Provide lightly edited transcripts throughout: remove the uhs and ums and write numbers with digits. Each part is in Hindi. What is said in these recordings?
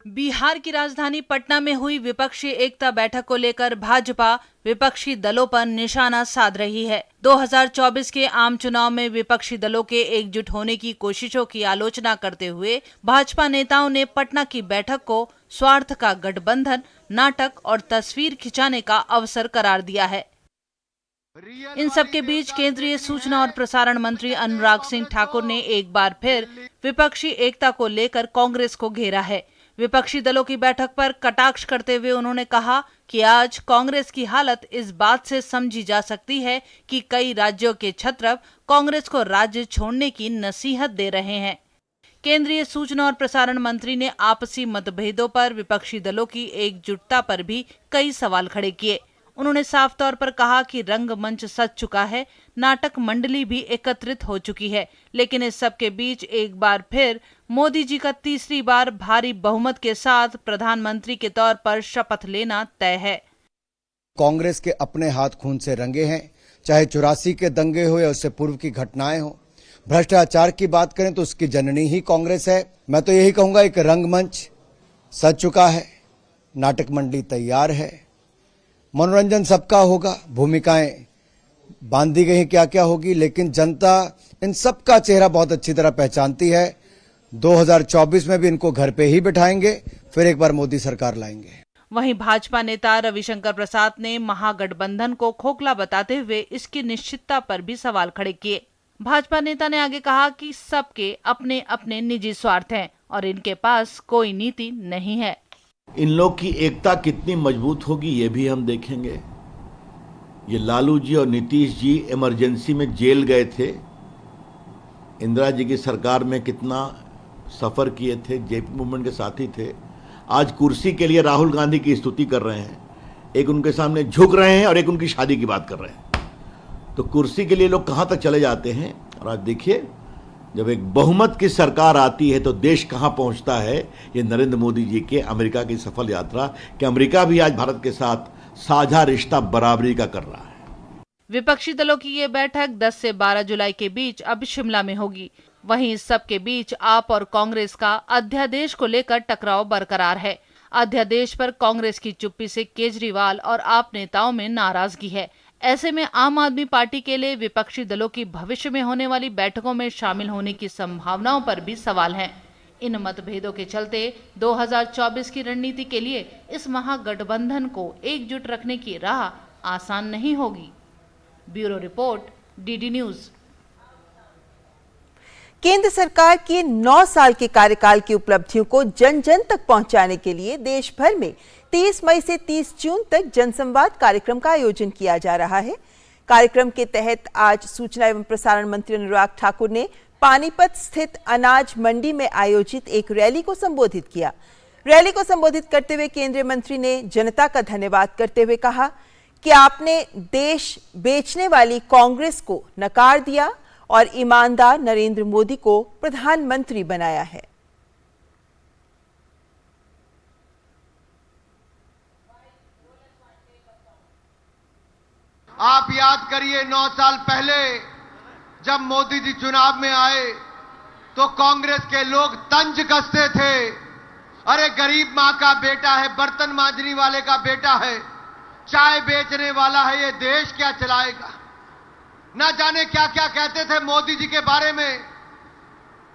बिहार की राजधानी पटना में हुई विपक्षी एकता बैठक को लेकर भाजपा विपक्षी दलों पर निशाना साध रही है। 2024 के आम चुनाव में विपक्षी दलों के एकजुट होने की कोशिशों की आलोचना करते हुए भाजपा नेताओं ने पटना की बैठक को स्वार्थ का गठबंधन, नाटक और तस्वीर खिंचाने का अवसर करार दिया है। इन सबके बीच केंद्रीय सूचना और प्रसारण मंत्री अनुराग सिंह ठाकुर ने एक बार फिर विपक्षी एकता को लेकर कांग्रेस को घेरा है। विपक्षी दलों की बैठक पर कटाक्ष करते हुए उन्होंने कहा कि आज कांग्रेस की हालत इस बात से समझी जा सकती है कि कई राज्यों के छत्रप कांग्रेस को राज्य छोड़ने की नसीहत दे रहे हैं। केंद्रीय सूचना और प्रसारण मंत्री ने आपसी मतभेदों पर विपक्षी दलों की एकजुटता पर भी कई सवाल खड़े किए। उन्होंने साफ तौर पर कहा कि रंगमंच सज चुका है, नाटक मंडली भी एकत्रित हो चुकी है, लेकिन इस सब के बीच एक बार फिर मोदी जी का तीसरी बार भारी बहुमत के साथ प्रधानमंत्री के तौर पर शपथ लेना तय है। कांग्रेस के अपने हाथ खून से रंगे हैं, चाहे 84 के दंगे हो या उससे पूर्व की घटनाएं हो। भ्रष्टाचार की बात करें तो उसकी जननी ही कांग्रेस है। मैं तो यही कहूंगा, एक रंगमंच सज चुका है, नाटक मंडली तैयार है, मनोरंजन सबका होगा, भूमिकाएं बांधी गई क्या क्या होगी, लेकिन जनता इन सबका चेहरा बहुत अच्छी तरह पहचानती है। 2024 में भी इनको घर पे ही बिठाएंगे, फिर एक बार मोदी सरकार लाएंगे। वहीं भाजपा नेता रविशंकर प्रसाद ने महागठबंधन को खोखला बताते हुए इसकी निश्चितता पर भी सवाल खड़े किए। भाजपा नेता ने आगे कहा कि सबके अपने अपने निजी स्वार्थ हैं और इनके पास कोई नीति नहीं है। इन लोग की एकता कितनी मजबूत होगी ये भी हम देखेंगे। ये लालू जी और नीतीश जी इमरजेंसी में जेल गए थे, इंदिरा जी की सरकार में कितना सफर किए थे, जेपी मूवमेंट के साथी थे। आज कुर्सी के लिए राहुल गांधी की स्तुति कर रहे हैं, एक उनके सामने झुक रहे हैं और एक उनकी शादी की बात कर रहे हैं। तो कुर्सी के लिए लोग कहां तक चले जाते हैं। और आज देखिए, जब एक बहुमत की सरकार आती है तो देश कहां पहुंचता है। ये नरेंद्र मोदी जी के अमेरिका की सफल यात्रा कि अमेरिका भी आज भारत के साथ साझा रिश्ता बराबरी का कर रहा है। विपक्षी दलों की ये बैठक 10 से 12 जुलाई के बीच अब शिमला में होगी। वहीं इस सब के बीच आप और कांग्रेस का अध्यादेश को लेकर टकराव बरकरार है। अध्यादेश पर कांग्रेस की चुप्पी से केजरीवाल और आप नेताओं में नाराजगी है। ऐसे में आम आदमी पार्टी के लिए विपक्षी दलों की भविष्य में होने वाली बैठकों में शामिल होने की संभावनाओं पर भी सवाल हैं। इन मतभेदों के चलते 2024 की रणनीति के लिए इस महागठबंधन को एकजुट रखने की राह आसान नहीं होगी। Bureau report, DD news. केंद्र सरकार के 9 साल के कार्यकाल की उपलब्धियों को जन जन तक पहुंचाने के लिए देश भर में 30 मई से 30 जून तक जनसंवाद कार्यक्रम का आयोजन किया जा रहा है। कार्यक्रम के तहत आज सूचना एवं प्रसारण मंत्री अनुराग ठाकुर ने पानीपत स्थित अनाज मंडी में आयोजित एक रैली को संबोधित किया। रैली को संबोधित करते हुए केंद्रीय मंत्री ने जनता का धन्यवाद करते हुए कहा कि आपने देश बेचने वाली कांग्रेस को नकार दिया और ईमानदार नरेंद्र मोदी को प्रधानमंत्री बनाया है। आप याद करिए, 9 साल पहले जब मोदी जी चुनाव में आए तो कांग्रेस के लोग तंज कसते थे, अरे गरीब मां का बेटा है, बर्तन मांजने वाले का बेटा है, चाय बेचने वाला है, ये देश क्या चलाएगा। ना जाने क्या क्या कहते थे मोदी जी के बारे में।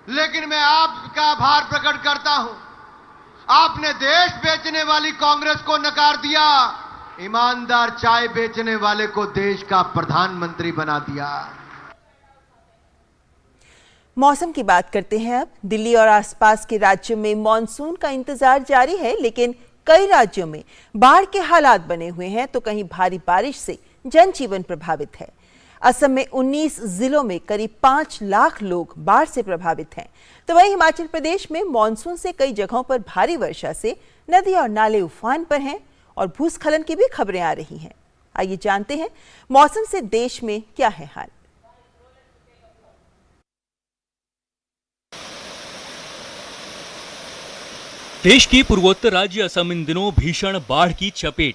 लेकिन मैं आपका आभार प्रकट करता हूं, आपने देश बेचने वाली कांग्रेस को नकार दिया, ईमानदार चाय बेचने वाले को देश का प्रधानमंत्री बना दिया। मौसम की बात करते हैं अब। दिल्ली और आसपास के राज्यों में मॉनसून का इंतजार जारी है, लेकिन कई राज्यों में बाढ़ के हालात बने हुए हैं तो कहीं भारी बारिश से जनजीवन प्रभावित है। असम में 19 जिलों में करीब 5 लाख लोग बाढ़ से प्रभावित हैं। तो वहीं हिमाचल प्रदेश में मॉनसून से कई जगहों पर भारी वर्षा से नदी और नाले उफान पर हैं और भूस्खलन की भी खबरें आ रही हैं। आइए जानते हैं मौसम से देश में क्या है हाल। देश की पूर्वोत्तर राज्य असम इन दिनों भीषण बाढ़ की चपेट में